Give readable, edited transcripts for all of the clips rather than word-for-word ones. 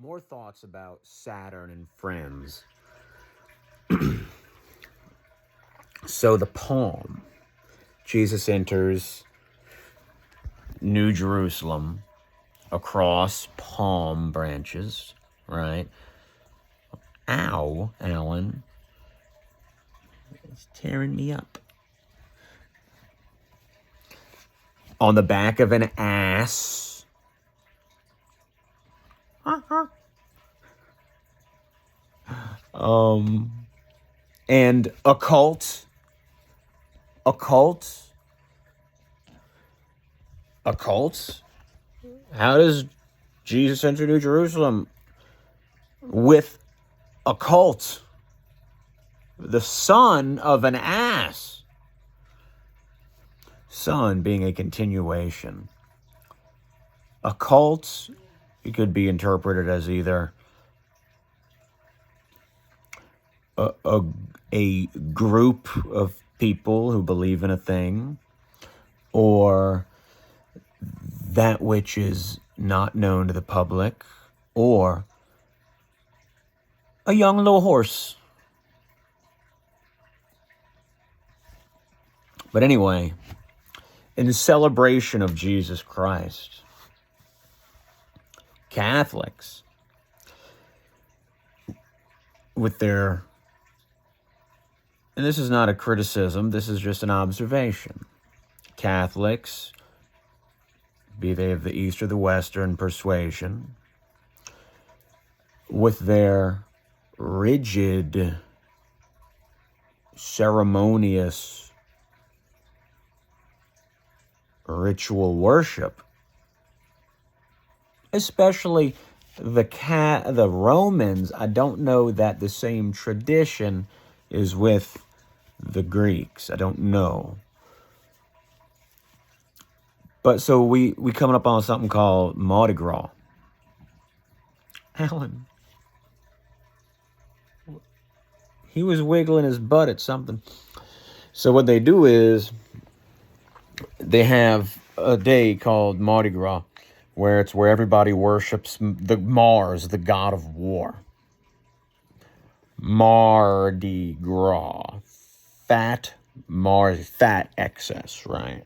More thoughts about Saturn and friends. So the palm. Jesus enters New Jerusalem across palm branches, right? Ow, Alan. It's tearing me up. On the back of an ass. And occult. How does Jesus enter New Jerusalem? With a cult. The son of an ass. Son being a continuation. A cult, it could be interpreted as either a group of people who believe in a thing, or that which is not known to the public, or a young little horse. But anyway, in celebration of Jesus Christ, Catholics, with their, and this is not a criticism, this is just an observation. Catholics, be they of the East or the Western persuasion, with their rigid, ceremonious, ritual worship, especially the Romans. I don't know that the same tradition is with the Greeks. I don't know. But so we coming up on something called Mardi Gras. Alan. He was wiggling his butt at something. So what they do is they have a day called Mardi Gras, where it's where everybody worships the Mars, the god of war. Mardi Gras. Fat Mars, fat excess, right?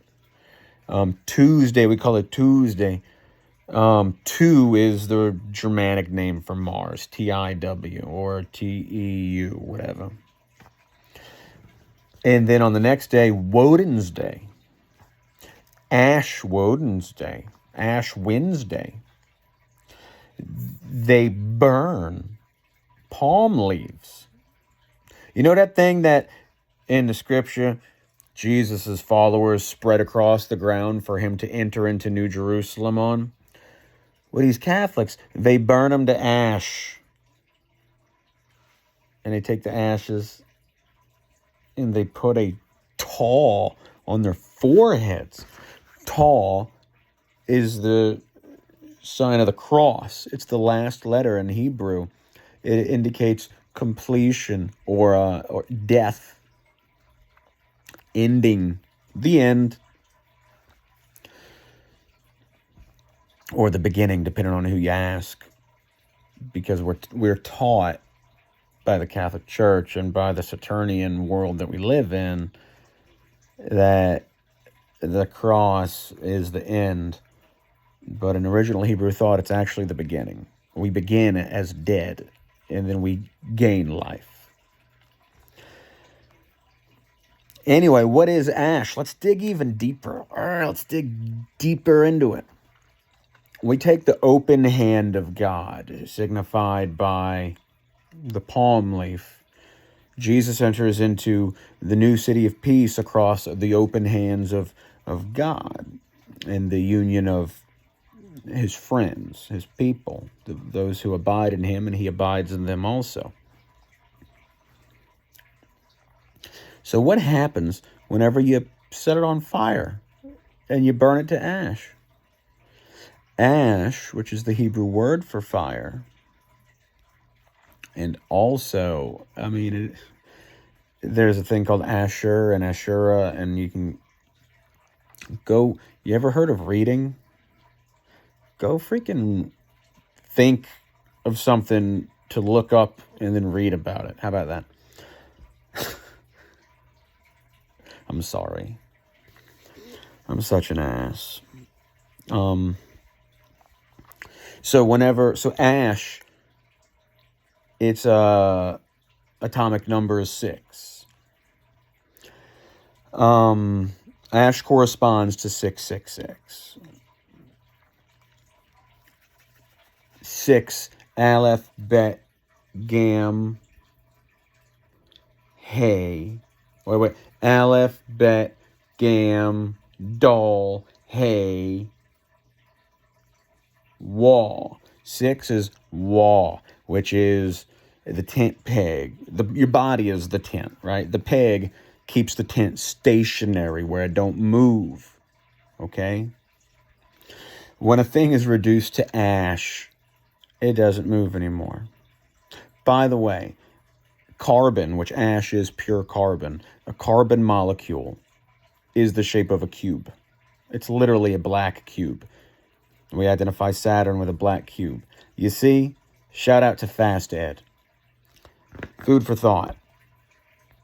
Tuesday, we call it Tuesday. Two is the Germanic name for Mars, T-I-W or T-E-U, whatever. And then on the next day, Woden's Day. Ash Wednesday. They burn palm leaves. You know that thing that in the scripture, Jesus' followers spread across the ground for him to enter into New Jerusalem on? Well, these Catholics, they burn them to ash. And they take the ashes and they put a taw on their foreheads. Taw is the sign of the cross. It's the last letter in Hebrew. It indicates completion or death, ending, the end, or the beginning, depending on who you ask. Because we're taught by the Catholic Church and by the Saturnian world that we live in that the cross is the end, but in original Hebrew thought, it's actually the beginning. We begin as dead, and then we gain life. Anyway, what is ash? Let's dig even deeper. Let's dig deeper into it. We take the open hand of God, signified by the palm leaf. Jesus enters into the new city of peace across the open hands of God and the union of his friends, his people, those who abide in him, and he abides in them also. So what happens whenever you set it on fire and you burn it to ash? Ash, which is the Hebrew word for fire, and also, there's a thing called Asher and Ashura, and you can go, you ever heard of reading? Go freaking think of something to look up and then read about it. How about that? I'm sorry. I'm such an ass. So ash, its atomic number is 6. Ash corresponds to 666. 6 Aleph Bet Gam Hey. Wait. Aleph Bet Gam Dal Hey Wah. 6 is Wah, which is the tent peg. Your body is the tent, right? The peg keeps the tent stationary where it don't move. Okay? When a thing is reduced to ash, it doesn't move anymore. By the way, carbon, which ash is pure carbon, a carbon molecule is the shape of a cube. It's literally a black cube. We identify Saturn with a black cube. You see? Shout out to Fast Ed. Food for thought.